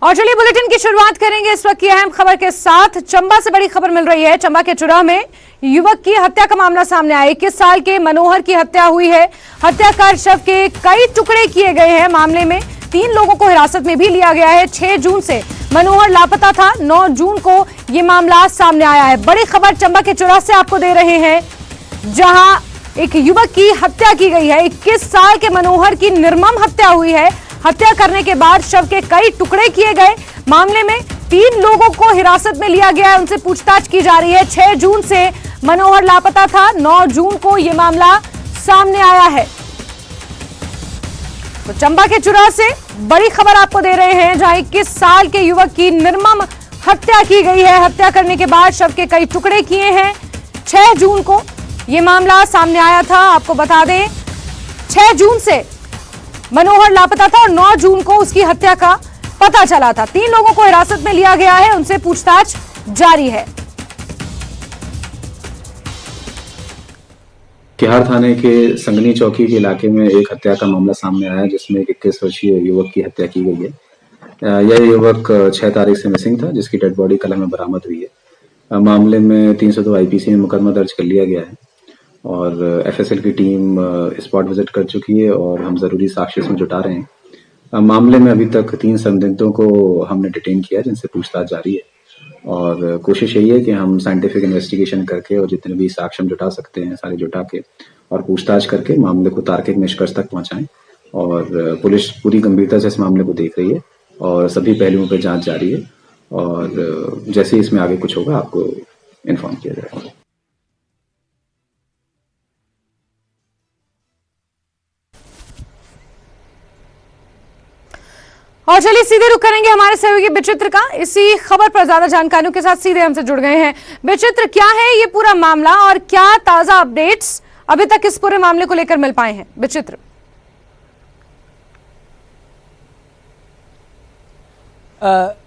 और चलिए बुलेटिन की शुरुआत करेंगे इस वक्त की अहम खबर के साथ। चंबा से बड़ी खबर मिल रही है। चंबा के चुराह में युवक की हत्या का मामला सामने आया। 21 साल के मनोहर की हत्या हुई है। हत्याकार शव के कई टुकड़े किए गए हैं। मामले में 3 लोगों को हिरासत में भी लिया गया है। 6 जून से मनोहर लापता था। 9 जून को ये मामला सामने आया है। बड़ी खबर चंबा के चुराह से आपको दे रहे हैं, जहां एक युवक की हत्या की गई है। 21 साल के मनोहर की निर्मम हत्या हुई है। हत्या करने के बाद शव के कई टुकड़े किए गए। मामले में 3 लोगों को हिरासत में लिया गया है। उनसे पूछताछ की जा रही है। 6 जून से मनोहर लापता था। 9 जून को यह मामला सामने आया है। तो चंबा के चुराह से बड़ी खबर आपको दे रहे हैं, जहां 21 साल के युवक की निर्मम हत्या की गई है। हत्या करने के बाद शव के कई टुकड़े किए हैं। 6 जून को यह मामला सामने आया था। आपको बता दें, 6 जून से मनोहर लापता था और 9 जून को उसकी हत्या का पता चला था। 3 लोगों को हिरासत में लिया गया है। उनसे पूछताछ जारी है। तिहाड़ थाने के संगनी चौकी के इलाके में एक हत्या का मामला सामने आया, जिसमें एक 21 वर्षीय युवक की हत्या की गई है। यह युवक 6 तारीख से मिसिंग था, जिसकी डेड बॉडी कल में बरामद हुई है। मामले में 302 आईपीसी में मुकदमा दर्ज कर लिया गया है और एफएसएल की टीम स्पॉट विजिट कर चुकी है और हम जरूरी साक्ष्य इसमें जुटा रहे हैं। मामले में अभी तक 3 संदिग्धों को हमने डिटेन किया, जिनसे पूछताछ जारी है और कोशिश यही है कि हम साइंटिफिक इन्वेस्टिगेशन करके और जितने भी साक्ष्य हम जुटा सकते हैं सारे जुटा के और पूछताछ करके मामले को तार्किक निष्कर्ष तक पहुंचाएं। और पुलिस पूरी गंभीरता से इस मामले को देख रही है और सभी पहलुओं पर जांच जारी है और जैसे ही इसमें आगे कुछ होगा आपको इन्फॉर्म किया जाएगा। और चलिए सीधे रुख करेंगे हमारे सहयोगी विचित्र का। इसी खबर पर ज्यादा जानकारियों के साथ सीधे हमसे जुड़ गए हैं। विचित्र, क्या है ये पूरा मामला और क्या ताजा अपडेट्स अभी तक इस पूरे मामले को लेकर मिल पाए हैं? विचित्र,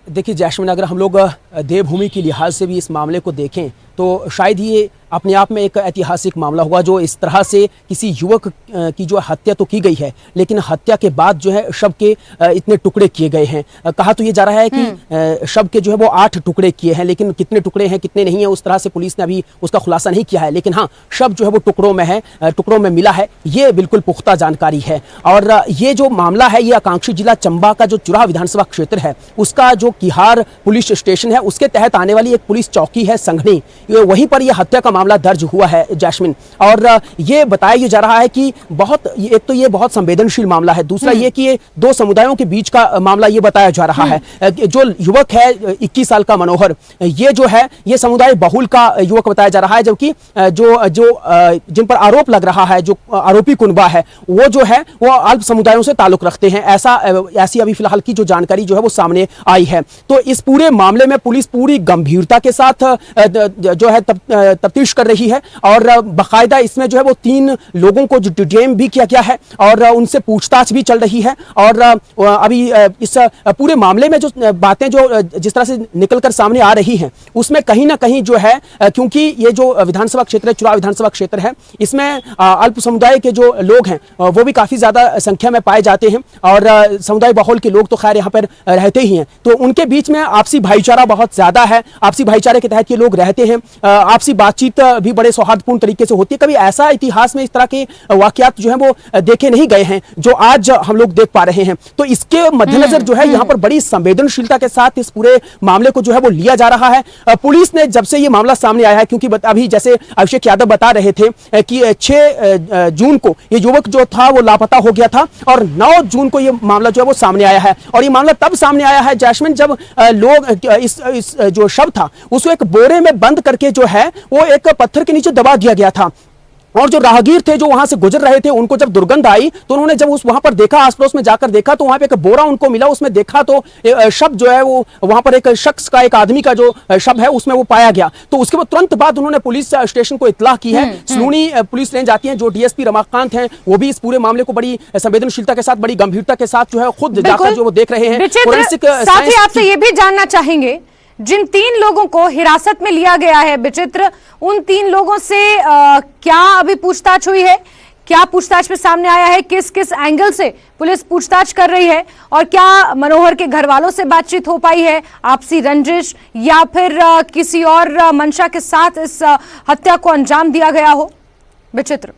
देखिए जैस्मिन, अगर हम लोग देवभूमि के लिहाज से भी इस मामले को देखें तो शायद ये अपने आप में एक ऐतिहासिक मामला हुआ, जो इस तरह से किसी युवक की जो हत्या तो की गई है, लेकिन हत्या के बाद जो है शव के इतने टुकड़े किए गए हैं। कहा तो ये जा रहा है कि शव के जो है वो 8 टुकड़े किए हैं, लेकिन कितने टुकड़े हैं कितने नहीं है उस तरह से पुलिस ने अभी उसका खुलासा नहीं किया है। लेकिन हाँ, शव जो है वो टुकड़ों में है, टुकड़ों में मिला है, ये बिल्कुल पुख्ता जानकारी है। और ये जो मामला है, ये आकांक्षी जिला चंबा का जो चुराह विधानसभा क्षेत्र है, उसका जो तिहाड़ पुलिस स्टेशन है, उसके तहत आने वाली एक पुलिस चौकी है संघनी, वहीं पर यह हत्या का मामला दर्ज हुआ है जैस्मिन। और ये बताया जा रहा है कि एक तो ये बहुत संवेदनशील मामला है, दूसरा ये कि ये 2 समुदायों के बीच का मामला ये बताया जा रहा है। जो युवक है 21 साल का मनोहर, ये जो है ये समुदाय बहुल का युवक बताया जा रहा है, जबकि जिन पर आरोप लग रहा है, जो आरोपी कुनबा है, वो जो है वो अल्प समुदायों से ताल्लुक रखते हैं। ऐसी अभी फिलहाल की जो जानकारी जो है वो सामने आई है। तो इस पूरे मामले में पुलिस पूरी गंभीरता के साथ जो है तफ्तीश कर रही है और बाकायदा इसमें जो है वो 3 लोगों को डिटेन भी किया गया है और उनसे पूछताछ भी चल रही है। और अभी इस पूरे मामले में जो बातें जो जिस तरह से निकलकर सामने आ रही हैं, उसमें कहीं ना कहीं जो है, क्योंकि ये जो विधानसभा क्षेत्र है, चुराह विधानसभा क्षेत्र है, इसमें अल्प समुदाय के जो लोग हैं वो भी काफी ज्यादा संख्या में पाए जाते हैं और समुदाय बहुल के लोग तो खैर यहाँ पर रहते ही हैं। तो उनके बीच में आपसी भाईचारा बहुत ज्यादा है। आपसी भाईचारे के तहत ये लोग रहते हैं। आपसी बातचीत भी बड़े सौहार्दपूर्ण तरीके से होती है। कभी ऐसा इतिहास में इस तरह के वाकयात जो है वो देखे नहीं गए हैं जो आज हम लोग देख पा रहे हैं। तो इसके मद्देनजर जो है यहाँ पर बड़ी संवेदनशीलता के साथ इस पूरे मामले को जो है वो लिया जा रहा है। पुलिस ने जब से ये मामला सामने आया है, क्योंकि अभी जैसे अभिषेक यादव बता रहे थे कि 6 जून को ये युवक जो था वो लापता हो गया था और 9 जून को ये मामला जो है वो सामने आया है। और ये मामला तब सामने आया है जैस्मिन, जब लोग इस जो शव था उसको एक बोरे में बंद करके जो है वो एक पत्थर के नीचे दबा दिया गया था। और जो राहगीर थे जो वहां से गुजर रहे थे, उनको जब दुर्गंध आई तो उन्होंने जब वहां पर देखा, आस पड़ोस में जाकर देखा, तो वहां पे एक बोरा उनको मिला। उसमें देखा तो शव जो है वो वहां पर एक शख्स का, एक आदमी का जो शव है उसमें वो पाया गया। तो उसके बाद तुरंत बाद उन्होंने पुलिस स्टेशन को इत्तला की है। सलूनी पुलिस रेंज आती है, जो डीएसपी रमाकांत हैं वो भी इस पूरे मामले को बड़ी संवेदनशीलता के साथ, बड़ी गंभीरता के साथ जो है खुद जाकर जो वो देख रहे हैं। साथ ही आपसे ये भी जानना चाहेंगे, जिन 3 लोगों को हिरासत में लिया गया है विचित्र, उन 3 लोगों से क्या अभी पूछताछ हुई है? क्या पूछताछ में सामने आया है, किस किस एंगल से पुलिस पूछताछ कर रही है और क्या मनोहर के घर वालों से बातचीत हो पाई है, आपसी रंजिश या फिर किसी और मंशा के साथ इस हत्या को अंजाम दिया गया हो। विचित्र।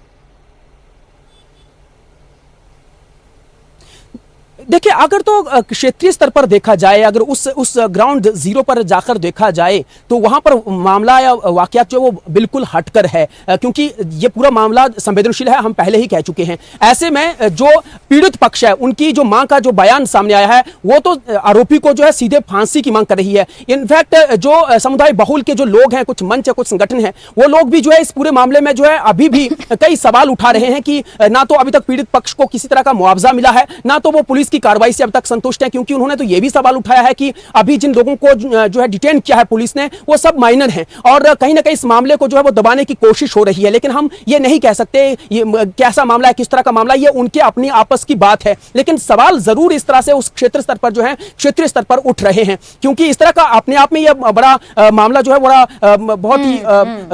देखिए, अगर तो क्षेत्रीय स्तर पर देखा जाए, अगर उस ग्राउंड जीरो पर जाकर देखा जाए तो वहां पर मामला या वाकयात जो वो बिल्कुल हटकर है, क्योंकि ये पूरा मामला संवेदनशील है, हम पहले ही कह चुके हैं। ऐसे में जो पीड़ित पक्ष है, उनकी जो मां का जो बयान सामने आया है, वो तो आरोपी को जो है सीधे फांसी की मांग कर रही है। इनफैक्ट जो समुदाय बहुल के जो लोग हैं, कुछ मंच है, कुछ संगठन है, वो लोग भी जो है इस पूरे मामले में जो है अभी भी कई सवाल उठा रहे हैं कि ना तो अभी तक पीड़ित पक्ष को किसी तरह का मुआवजा मिला है, ना तो वो पुलिस की कार्रवाई से अब तक संतुष्ट है, क्योंकि उन्होंने तो यह भी सवाल उठाया है कि अभी जिन लोगों को जो है डिटेन किया है पुलिस ने, वो सब माइनर हैं और कहीं ना कहीं इस मामले को जो है वो दबाने की कोशिश हो रही है। लेकिन हम ये नहीं कह सकते ये कैसा मामला है, किस तरह का मामला, ये उनके अपनी आपस की बात है। लेकिन सवाल जरूर इस तरह से उस क्षेत्र स्तर पर जो है क्षेत्रीय स्तर पर उठ रहे हैं, क्योंकि इस तरह का अपने आप में यह बड़ा मामला जो है बड़ा बहुत ही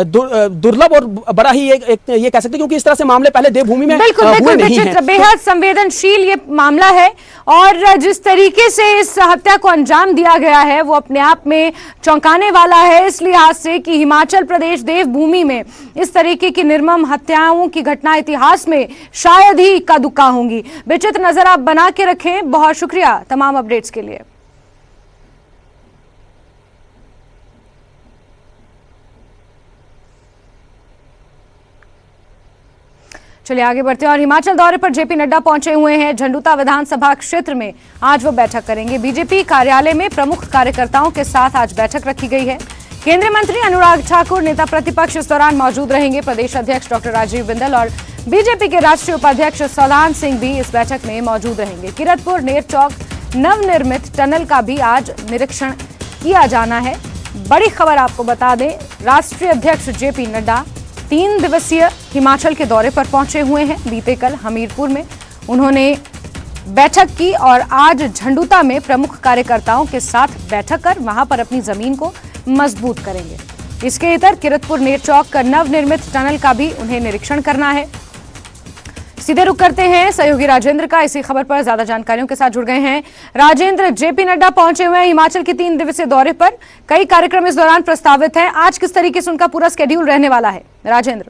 दुर्लभ और बड़ा ही ये कह सकते हैं, क्योंकि इस तरह से मामले पहले देवभूमि में हुए नहीं हैं। बेहद संवेदनशील ये मामला है और जिस तरीके से इस हत्या को अंजाम दिया गया है वो अपने आप में चौंकाने वाला है, इस लिहाज से कि हिमाचल प्रदेश देवभूमि में इस तरीके की निर्मम हत्याओं की घटना इतिहास में शायद ही इक्का दुक्का होंगी। विचित्र नजर आप बना के रखें। बहुत शुक्रिया तमाम अपडेट्स के लिए। चलिए आगे बढ़ते हैं और हिमाचल दौरे पर जेपी नड्डा पहुंचे हुए हैं। झंडूता विधानसभा क्षेत्र में आज वो बैठक करेंगे। बीजेपी कार्यालय में प्रमुख कार्यकर्ताओं के साथ आज बैठक रखी गई है। केंद्रीय मंत्री अनुराग ठाकुर, नेता प्रतिपक्ष इस दौरान मौजूद रहेंगे। प्रदेश अध्यक्ष डॉक्टर राजीव बिंदल और बीजेपी के राष्ट्रीय उपाध्यक्ष सौदान सिंह भी इस बैठक में मौजूद रहेंगे। किरतपुर नेरचौक नवनिर्मित टनल का भी आज निरीक्षण किया जाना है। बड़ी खबर आपको बता दें, राष्ट्रीय अध्यक्ष जेपी नड्डा 3 दिवसीय हिमाचल के दौरे पर पहुंचे हुए हैं। बीते कल हमीरपुर में उन्होंने बैठक की और आज झंडूता में प्रमुख कार्यकर्ताओं के साथ बैठक कर वहां पर अपनी जमीन को मजबूत करेंगे। इसके इतर किरतपुर नेरचौक का नवनिर्मित टनल का भी उन्हें निरीक्षण करना है। सीधे रुख करते हैं सहयोगी राजेंद्र का, इसी खबर पर ज्यादा जानकारियों के साथ जुड़ गए हैं। राजेंद्र, जेपी नड्डा पहुंचे हुए हैं हिमाचल के 3 दिवसीय दौरे पर, कई कार्यक्रम इस दौरान प्रस्तावित हैं। आज किस तरीके से उनका पूरा स्केड्यूल रहने वाला है राजेंद्र?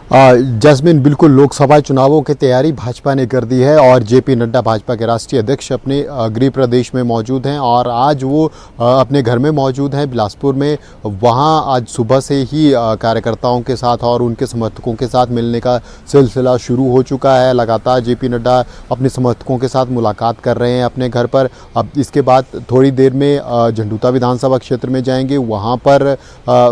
जैस्मिन, बिल्कुल लोकसभा चुनावों की तैयारी भाजपा ने कर दी है और जेपी नड्डा भाजपा के राष्ट्रीय अध्यक्ष अपने गृह प्रदेश में मौजूद हैं और आज वो अपने घर में मौजूद हैं बिलासपुर में। वहाँ आज सुबह से ही कार्यकर्ताओं के साथ और उनके समर्थकों के साथ मिलने का सिलसिला शुरू हो चुका है। लगातार जेपी नड्डा अपने समर्थकों के साथ मुलाकात कर रहे हैं अपने घर पर। अब इसके बाद थोड़ी देर में झंडूता विधानसभा क्षेत्र में जाएंगे, वहाँ पर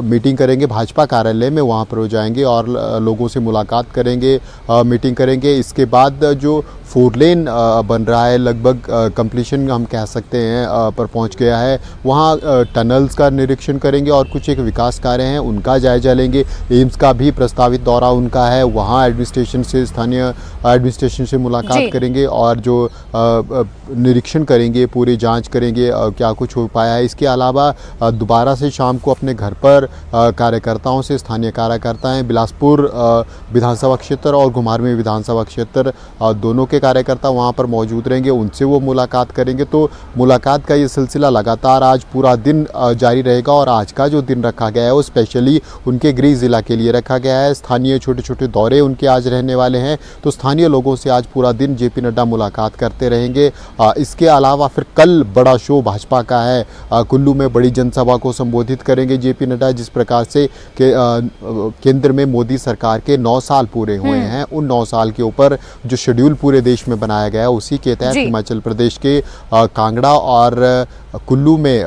मीटिंग करेंगे भाजपा कार्यालय में, वहाँ पर वो जाएंगे और लोगों से मुलाकात करेंगे, मीटिंग करेंगे। इसके बाद जो 4 लेन बन रहा है, लगभग कंप्लीशन हम कह सकते हैं पर पहुंच गया है, वहाँ टनल्स का निरीक्षण करेंगे और कुछ एक विकास कार्य हैं उनका जायजा लेंगे। एम्स का भी प्रस्तावित दौरा उनका है, वहाँ एडमिनिस्ट्रेशन से, स्थानीय एडमिनिस्ट्रेशन से मुलाकात करेंगे और जो निरीक्षण करेंगे, पूरी जांच करेंगे क्या कुछ हो पाया है। इसके अलावा दोबारा से शाम को अपने घर पर कार्यकर्ताओं से, स्थानीय कार्यकर्ता हैं बिलासपुर विधानसभा क्षेत्र और घुमारवीं विधानसभा क्षेत्र, दोनों के कार्यकर्ता वहां पर मौजूद रहेंगे, उनसे वो मुलाकात करेंगे। तो मुलाकात का ये सिलसिला लगातार आज पूरा दिन जारी रहेगा और आज का जो दिन रखा गया है वो स्पेशली उनके गृह जिला के लिए रखा गया है। स्थानीय छोटे छोटे दौरे उनके आज रहने वाले हैं, तो स्थानीय लोगों से आज पूरा दिन जेपी नड्डा मुलाकात करते रहेंगे। इसके अलावा फिर कल बड़ा शो भाजपा का है, कुल्लू में बड़ी जनसभा को संबोधित करेंगे जेपी नड्डा। जिस प्रकार से केंद्र में मोदी सरकार के 9 साल पूरे हुए हैं, उन 9 साल के ऊपर जो शेड्यूल पूरे देश में बनाया गया है उसी के तहत हिमाचल प्रदेश के कांगड़ा और कुल्लू में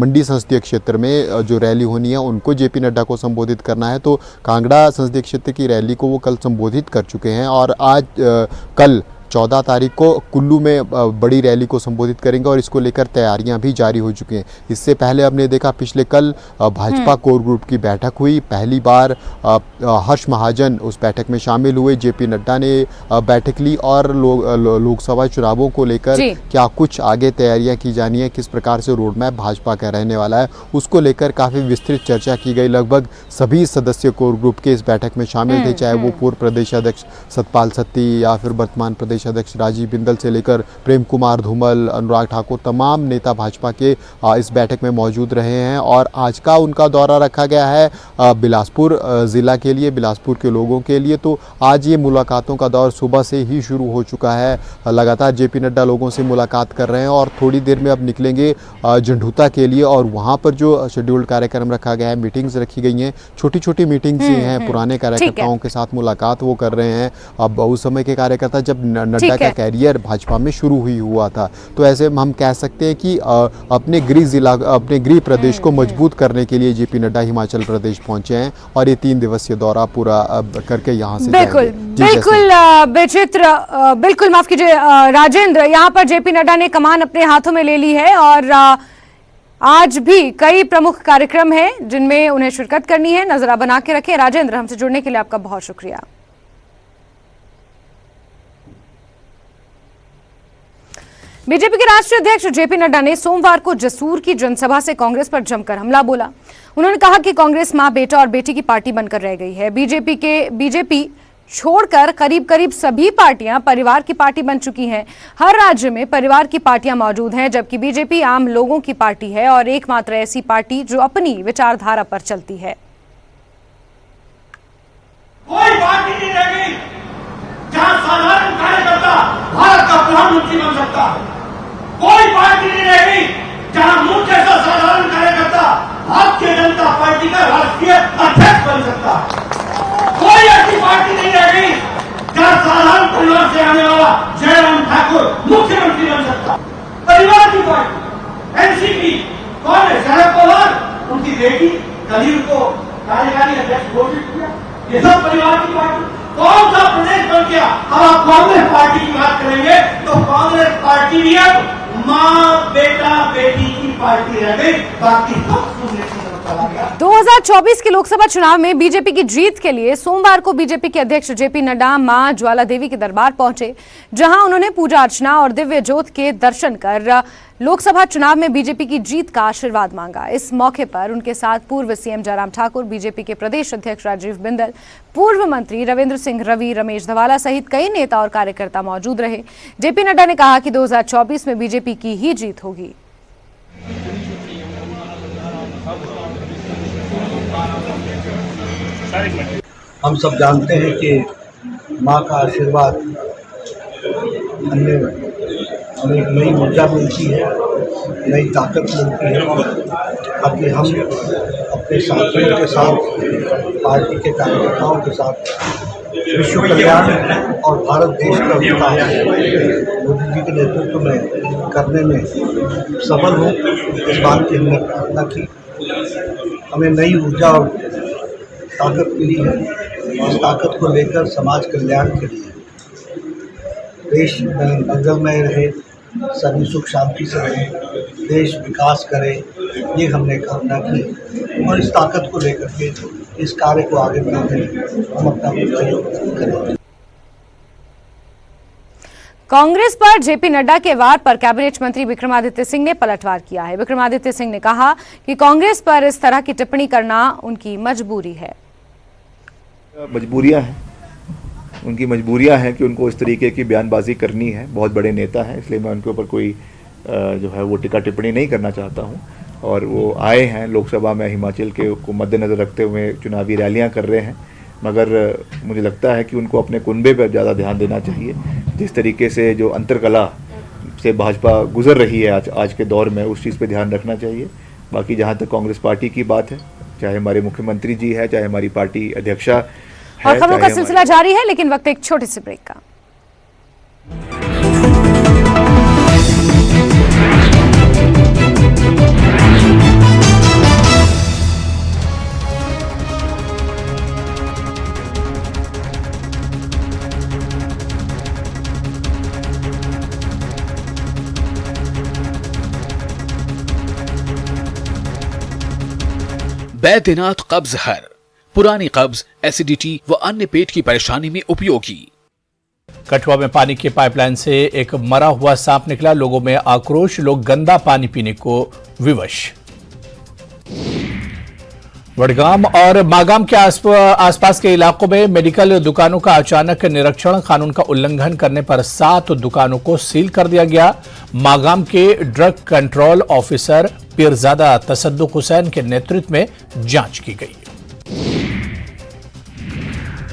मंडी संसदीय क्षेत्र में जो रैली होनी है उनको जेपी नड्डा को संबोधित करना है। तो कांगड़ा संसदीय क्षेत्र की रैली को वो कल संबोधित कर चुके हैं और आज कल 14 तारीख को कुल्लू में बड़ी रैली को संबोधित करेंगे और इसको लेकर तैयारियां भी जारी हो चुकी हैं। इससे पहले हमने देखा पिछले कल भाजपा कोर ग्रुप की बैठक हुई। पहली बार हर्ष महाजन उस बैठक में शामिल हुए। जेपी नड्डा ने बैठक ली और लोकसभा चुनावों को लेकर क्या कुछ आगे तैयारियां की जानी है, किस प्रकार से रोड मैप भाजपा का रहने वाला है, उसको लेकर काफ़ी विस्तृत चर्चा की गई। लगभग सभी सदस्य कोर ग्रुप के इस बैठक में शामिल थे, चाहे वो पूर्व प्रदेश अध्यक्ष सतपाल सत्ती या फिर वर्तमान प्रदेश अध्यक्ष राजीव बिंदल से लेकर प्रेम कुमार धूमल, अनुराग ठाकुर, तमाम नेता भाजपा के इस बैठक में मौजूद रहे हैं। और आज का उनका दौरा रखा गया है बिलासपुर ज़िला के लिए, बिलासपुर के लोगों के लिए। तो आज ये मुलाकातों का दौर सुबह से ही शुरू हो चुका है। लगातार जेपी नड्डा लोगों से मुलाकात कर रहे हैं और थोड़ी देर में अब निकलेंगे झंडूता के लिए। और वहाँ पर जो शेड्यूल्ड कार्यक्रम रखा गया है, मीटिंग्स रखी गई हैं, छोटी छोटी मीटिंग्स ही हैं, पुराने कार्यकर्ताओं के साथ मुलाकात वो कर रहे हैं। अब उस समय के कार्यकर्ता जब नड्डा का कैरियर भाजपा में शुरू हुआ था, तो ऐसे हम कह सकते हैं कि अपने गृह प्रदेश को मजबूत करने के लिए जेपी नड्डा हिमाचल प्रदेश पहुंचे हैं और ये 3 दिवसीय दौरा पूरा करके यहाँ से बिल्कुल बेचित्र, बिल्कुल माफ कीजिए राजेंद्र, यहाँ पर जेपी नड्डा ने कमान अपने हाथों में ले ली है और आज भी कई प्रमुख कार्यक्रम हैं जिनमें उन्हें शिरकत करनी है। नजर बना के रखें। राजेंद्र, हमसे जुड़ने के लिए आपका बहुत शुक्रिया। बीजेपी के राष्ट्रीय अध्यक्ष जेपी नड्डा ने सोमवार को जसूर की जनसभा से कांग्रेस पर जमकर हमला बोला। उन्होंने कहा कि कांग्रेस मां, बेटा और बेटी की पार्टी बनकर रह गई है। बीजेपी छोड़कर करीब करीब सभी पार्टियां परिवार की पार्टी बन चुकी हैं। हर राज्य में परिवार की पार्टियां मौजूद हैं, जबकि बीजेपी आम लोगों की पार्टी है और एकमात्र ऐसी पार्टी जो अपनी विचारधारा पर चलती है। कोई पार्टी नहीं रह गई जहां साधारण कार्यकर्ता भारत का प्रधानमंत्री बन सकता है। कोई पार्टी नहीं रह गई जहां मुझ जैसा साधारण कार्यकर्ता भारतीय जनता पार्टी का राष्ट्रीय अध्यक्ष बन सकता है। कोई ऐसी पार्टी नहीं रह गई जहां साधारण परिवार से आने वाला जयराम ठाकुर मुख्यमंत्री बन सकता। परिवार की पार्टी एनसीपी, कांग्रेस, शरद पवार, उनकी बेटी कल उनको कार्यकारी अध्यक्ष घोषित किया। ये सब परिवार की पार्टी। कौन सा प्रदेश बन गया? अब आप कांग्रेस पार्टी की बात करेंगे तो कांग्रेस पार्टी भी अब मां, बेटा, बेटी की पार्टी रह गई, बाकी सब सुनने की 2024 के लोकसभा चुनाव में बीजेपी की जीत के लिए सोमवार को बीजेपी के अध्यक्ष जेपी नड्डा मां ज्वाला देवी के दरबार पहुंचे, जहां उन्होंने पूजा अर्चना और दिव्य ज्योत के दर्शन कर लोकसभा चुनाव में बीजेपी की जीत का आशीर्वाद मांगा। इस मौके पर उनके साथ पूर्व सीएम जयराम ठाकुर, बीजेपी के प्रदेश अध्यक्ष राजीव बिंदल, पूर्व मंत्री रविंद्र सिंह रवि, रमेश धवाला सहित कई नेता और कार्यकर्ता मौजूद रहे। जेपी नड्डा ने कहा कि 2024 में बीजेपी की ही जीत होगी। हम सब जानते हैं कि माँ का आशीर्वाद हमें एक नई ऊर्जा मिलती है, नई ताकत मिलती है। ताकि हम अपने साथियों के साथ, पार्टी के कार्यकर्ताओं के साथ विश्व कल्याण और भारत देश का विकास मोदी जी के नेतृत्व में करने में सफल हों, इस बात की हमने प्रार्थना की। हमें नई ऊर्जा और ताकत मिली है। इस ताकत को लेकर समाज कल्याण के लिए देश में मंगलमय रहे, सभी सुख शांति से रहे, देश विकास करे, ये हमने कामना की। और इस ताकत को लेकर के इस कार्य को आगे बढ़ाने हम अपना योगदान करेंगे। कांग्रेस पर जेपी नड्डा के वार पर कैबिनेट मंत्री विक्रमादित्य सिंह ने पलटवार किया है। विक्रमादित्य सिंह ने कहा कि कांग्रेस पर इस तरह की टिप्पणी करना उनकी मजबूरी है। मजबूरियां हैं, उनकी मजबूरियां हैं कि उनको इस तरीके की बयानबाजी करनी है। बहुत बड़े नेता हैं, इसलिए मैं उनके ऊपर कोई जो है वो टिक्का टिप्पणी नहीं करना चाहता हूं। और वो आए हैं लोकसभा में, हिमाचल के को मद्देनज़र रखते हुए चुनावी रैलियां कर रहे हैं, मगर मुझे लगता है कि उनको अपने कुनबे पर ज़्यादा ध्यान देना चाहिए। जिस तरीके से जो अंतरकला से भाजपा गुजर रही है आज के दौर में, उस चीज़ पर ध्यान रखना चाहिए। बाकी जहाँ तक कांग्रेस पार्टी की बात है, चाहे हमारे मुख्यमंत्री जी है, चाहे हमारी पार्टी अध्यक्षा है, और खबरों का सिलसिला जारी है, लेकिन वक्त एक छोटे से ब्रेक का। बैद्यनाथ कब्ज हर, पुरानी कब्ज, एसिडिटी व अन्य पेट की परेशानी में उपयोगी। कठुआ में पानी की पाइपलाइन से एक मरा हुआ सांप निकला, लोगों में आक्रोश, लोग गंदा पानी पीने को विवश। वडगाम और मागाम के आसपास के इलाकों में मेडिकल दुकानों का अचानक निरीक्षण, कानून का उल्लंघन करने पर 7 दुकानों को सील कर दिया गया। मागाम के drug control officer Pirzada Tasadduq Hussain के नेतृत्व में जांच की गई।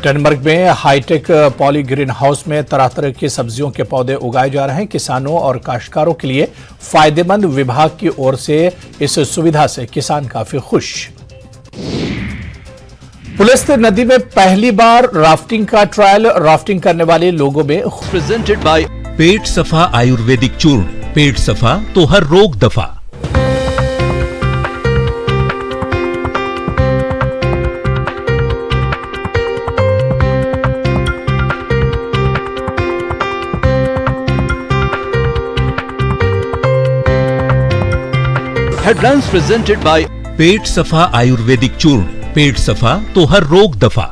टनमर्ग में हाईटेक पॉली ग्रीन हाउस में तरह तरह की सब्जियों के पौधे उगाए जा रहे हैं। किसानों और काश्तकारों के लिए फायदेमंद, विभाग की ओर से इस सुविधा से किसान काफी खुश। पुलिस नदी में पहली बार राफ्टिंग का ट्रायल, राफ्टिंग करने वाले लोगों में प्रेजेंटेड बाय पेट सफा आयुर्वेदिक चूर्ण, पेट सफा तो हर रोग दफा। हेडलाइंस प्रेजेंटेड बाय पेट सफा आयुर्वेदिक चूर्ण, पेट सफा तो हर रोग दफा।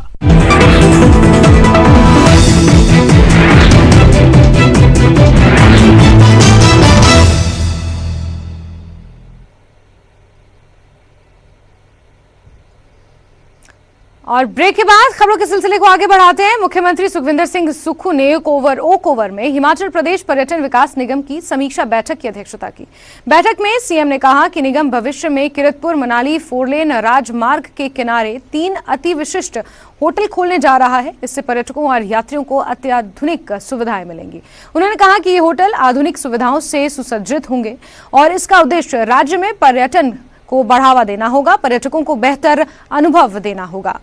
और ब्रेक के बाद खबरों के सिलसिले को आगे बढ़ाते हैं। मुख्यमंत्री सुखविंदर सिंह सुक्खू ने ओक ओवर में हिमाचल प्रदेश पर्यटन विकास निगम की समीक्षा बैठक की अध्यक्षता की। बैठक में सीएम ने कहा कि निगम भविष्य में किरतपुर मनाली 4 लेन राजमार्ग के किनारे 3 अति विशिष्ट होटल खोलने जा रहा है। इससे पर्यटकों और यात्रियों को अत्याधुनिक सुविधाएं मिलेंगी। उन्होंने कहा कि ये होटल आधुनिक सुविधाओं से सुसज्जित होंगे और इसका उद्देश्य राज्य में पर्यटन को बढ़ावा देना होगा, पर्यटकों को बेहतर अनुभव देना होगा।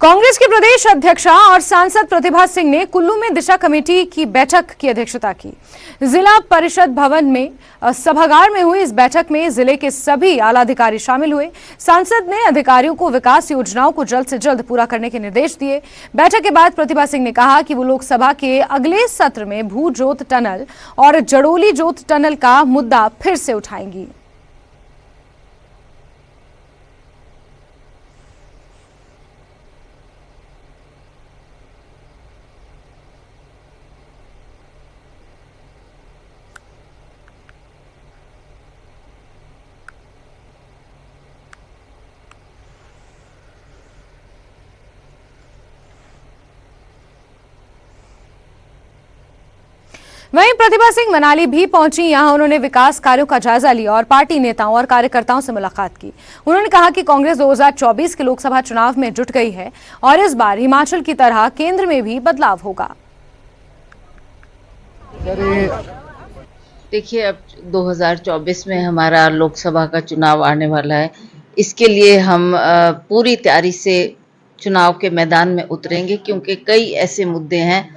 कांग्रेस के प्रदेश अध्यक्षा और सांसद प्रतिभा सिंह ने कुल्लू में दिशा कमेटी की बैठक की अध्यक्षता की। जिला परिषद भवन में सभागार में हुई इस बैठक में जिले के सभी आला अधिकारी शामिल हुए। सांसद ने अधिकारियों को विकास योजनाओं को जल्द से जल्द पूरा करने के निर्देश दिए। बैठक के बाद प्रतिभा सिंह ने कहा कि वो लोकसभा के अगले सत्र में भू जोत टनल और जड़ोली जोत टनल का मुद्दा फिर से उठाएंगी। वहीं प्रतिभा सिंह मनाली भी पहुंची। यहां उन्होंने विकास कार्यों का जायजा लिया और पार्टी नेताओं और कार्यकर्ताओं से मुलाकात की। उन्होंने कहा कि कांग्रेस 2024 के लोकसभा चुनाव में जुट गई है और इस बार हिमाचल की तरह केंद्र में भी बदलाव होगा। देखिए, अब 2024 में हमारा लोकसभा का चुनाव आने वाला है। इसके लिए हम पूरी तैयारी से चुनाव के मैदान में उतरेंगे, क्योंकि कई ऐसे मुद्दे हैं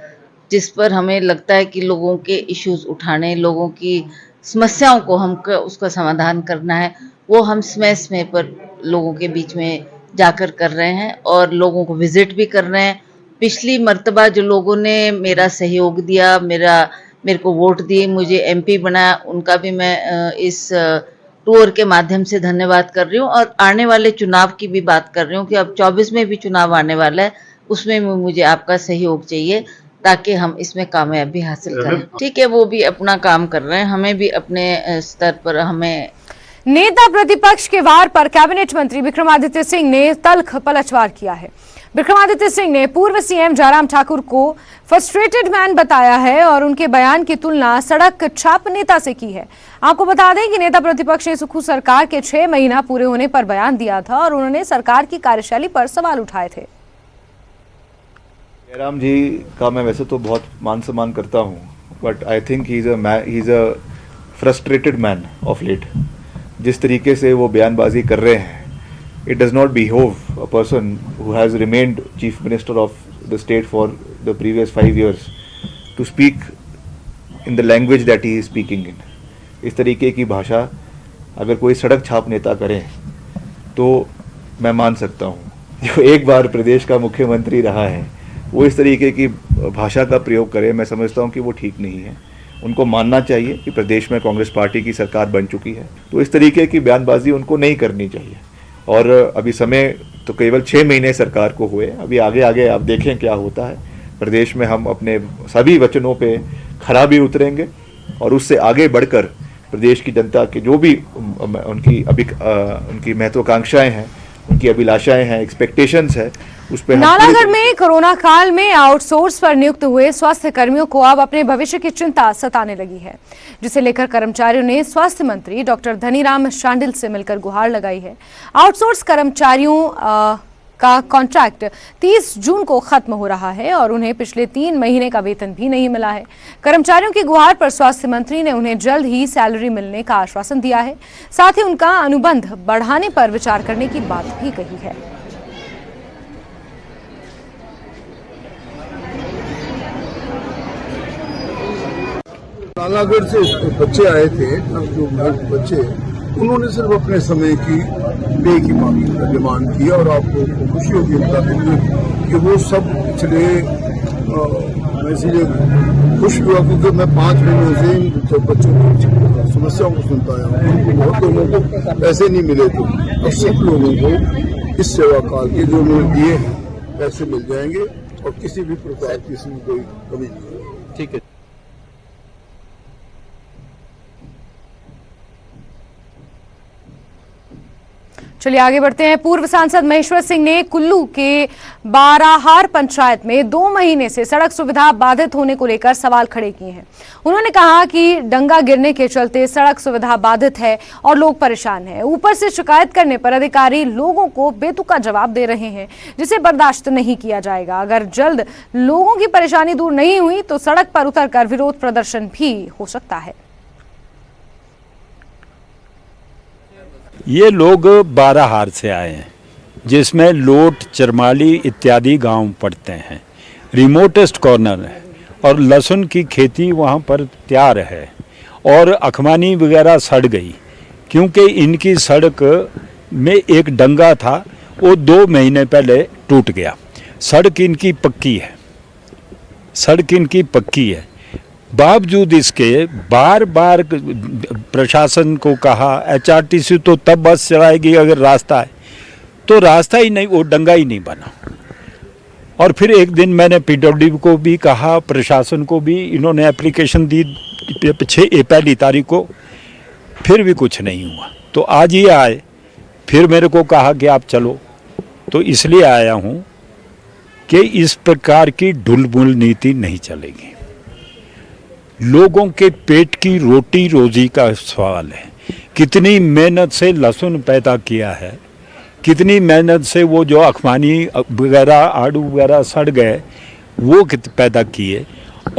जिस पर हमें लगता है कि लोगों के इश्यूज उठाने, लोगों की समस्याओं को हम उसका समाधान करना है, वो हम समय पर लोगों के बीच में जाकर कर रहे हैं और लोगों को विजिट भी कर रहे हैं। पिछली मर्तबा जो लोगों ने मेरा सहयोग दिया, मेरे को वोट दिए, मुझे एमपी बनाया, उनका भी मैं इस टूर के माध्यम से धन्यवाद कर रही हूँ। और आने वाले चुनाव की भी बात कर रही हूँ कि अब 24 में भी चुनाव आने वाला है, उसमें मुझे आपका सहयोग चाहिए ताकि हम इसमें कामयाबी हासिल करें। ठीक है, वो भी अपना काम कर रहे हैं, हमें भी अपने स्तर पर हमें। नेता प्रतिपक्ष के वार पर कैबिनेट मंत्री विक्रमादित्य सिंह ने तल्ख पलटवार किया है। विक्रमादित्य सिंह ने पूर्व सीएम जयराम ठाकुर को फ्रस्ट्रेटेड मैन बताया है और उनके बयान की तुलना सड़क छाप नेता से की है। आपको बता दें कि नेता प्रतिपक्ष ने सुक्खू सरकार के 6 महीना पूरे होने पर बयान दिया था और उन्होंने सरकार की कार्यशैली पर सवाल उठाए थे। जयराम जी का मैं वैसे तो बहुत मान सम्मान करता हूँ, but I think he is a frustrated man of late. जिस तरीके से वो बयानबाजी कर रहे हैं, it does not behove a person who has remained chief minister of the state for the previous 5 years to speak in the language that he is speaking in. इस तरीके की भाषा अगर कोई सड़क छाप नेता करे तो मैं मान सकता हूँ। जो एक बार प्रदेश का मुख्यमंत्री रहा है वो इस तरीके की भाषा का प्रयोग करें, मैं समझता हूँ कि वो ठीक नहीं है। उनको मानना चाहिए कि प्रदेश में कांग्रेस पार्टी की सरकार बन चुकी है, तो इस तरीके की बयानबाजी उनको नहीं करनी चाहिए। और अभी समय तो केवल 6 महीने सरकार को हुए, अभी आगे आगे आप देखें क्या होता है। प्रदेश में हम अपने सभी वचनों पे खरा भी उतरेंगे और उससे आगे बढ़कर प्रदेश की जनता के जो भी उनकी महत्वाकांक्षाएं हैं, उनकी अभिलाषाएं हैं, एक्सपेक्टेशंस है, उस पर नालागढ़ में कोरोना काल में आउटसोर्स पर नियुक्त हुए स्वास्थ्य कर्मियों को अब अपने भविष्य की चिंता सताने लगी है, जिसे लेकर कर्मचारियों ने स्वास्थ्य मंत्री डॉक्टर धनीराम शांडिल से मिलकर गुहार लगाई है। आउटसोर्स कर्मचारियों का कॉन्ट्रैक्ट 30 जून को खत्म हो रहा है और उन्हें पिछले 3 महीने का वेतन भी नहीं मिला है। कर्मचारियों की गुहार पर स्वास्थ्य मंत्री ने उन्हें जल्द ही सैलरी मिलने का आश्वासन दिया है। साथ ही उनका अनुबंध बढ़ाने पर विचार करने की बात भी कही है। नालागढ़ से बच्चे आए थे, जो बच्चे, उन्होंने सिर्फ अपने समय की पे की डिमांड की और आपको खुशी होगी बता देंगे कि वो सब पिछले मैं इसलिए खुश हुआ क्योंकि मैं 5 महीनों से इन बच्चों की समस्याओं को सुनता आया हूँ। बहुत लोगों को पैसे नहीं मिले थे और सब लोगों को इस सेवा काल के जो उन्होंने दिए हैं पैसे मिल जाएंगे और किसी भी प्रकार की इसमें कोई कमी नहीं होगी। ठीक है। चलिए आगे बढ़ते हैं। पूर्व सांसद महेश्वर सिंह ने कुल्लू के बाराहार पंचायत में 2 महीने से सड़क सुविधा बाधित होने को लेकर सवाल खड़े किए हैं। उन्होंने कहा कि डंगा गिरने के चलते सड़क सुविधा बाधित है और लोग परेशान हैं। ऊपर से शिकायत करने पर अधिकारी लोगों को बेतुका जवाब दे रहे हैं, जिसे बर्दाश्त नहीं किया जाएगा। अगर जल्द लोगों की परेशानी दूर नहीं हुई तो सड़क पर उतरकर विरोध प्रदर्शन भी हो सकता है। ये लोग बाराहार से आए हैं, जिसमें लोट, चरमाली इत्यादि गांव पड़ते हैं। रिमोटेस्ट कॉर्नर है और लहसुन की खेती वहां पर तैयार है और अखमानी वगैरह सड़ गई क्योंकि इनकी सड़क में एक डंगा था, वो 2 महीने पहले टूट गया। सड़क इनकी पक्की है। बावजूद इसके बार बार प्रशासन को कहा, HRTC तो तब बस चलाएगी अगर रास्ता है, तो रास्ता ही नहीं, वो डंगा ही नहीं बना। और फिर एक दिन मैंने PWD को भी कहा, प्रशासन को भी, इन्होंने एप्लीकेशन दी 1 तारीख को, फिर भी कुछ नहीं हुआ। तो आज ही आए, फिर मेरे को कहा कि आप चलो, तो इसलिए आया हूँ कि इस प्रकार की ढुलमुल नीति नहीं चलेगी। लोगों के पेट की रोटी रोजी का सवाल है। कितनी मेहनत से लहसुन पैदा किया है, कितनी मेहनत से वो जो अखमानी वगैरह, आड़ू वगैरह सड़ गए, वो पैदा किए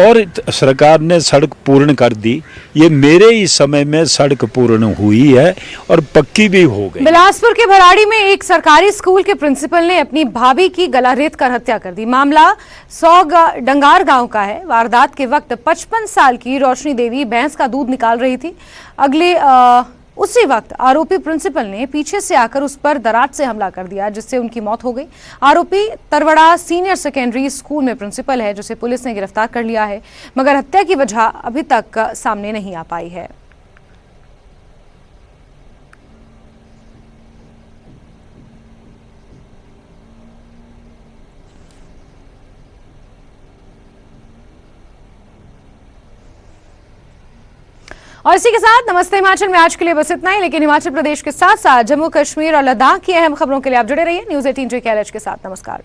और सरकार ने सड़क पूर्ण कर दी। ये मेरे ही समय में सड़क पूर्ण हुई है और पक्की भी हो गई। बिलासपुर के भराड़ी में एक सरकारी स्कूल के प्रिंसिपल ने अपनी भाभी की गला रेत कर हत्या कर दी। मामला 100 डंगार गांव का है। वारदात के वक्त 55 साल की रोशनी देवी भैंस का दूध निकाल रही थी। उसी वक्त आरोपी प्रिंसिपल ने पीछे से आकर उस पर दराज से हमला कर दिया, जिससे उनकी मौत हो गई। आरोपी तरवड़ा सीनियर सेकेंडरी स्कूल में प्रिंसिपल है, जिसे पुलिस ने गिरफ्तार कर लिया है, मगर हत्या की वजह अभी तक सामने नहीं आ पाई है। और इसी के साथ नमस्ते हिमाचल में आज के लिए बस इतना ही, लेकिन हिमाचल प्रदेश के साथ साथ जम्मू कश्मीर और लद्दाख की अहम खबरों के लिए आप जुड़े रहिए न्यूज़ 18 JKLH के साथ। नमस्कार।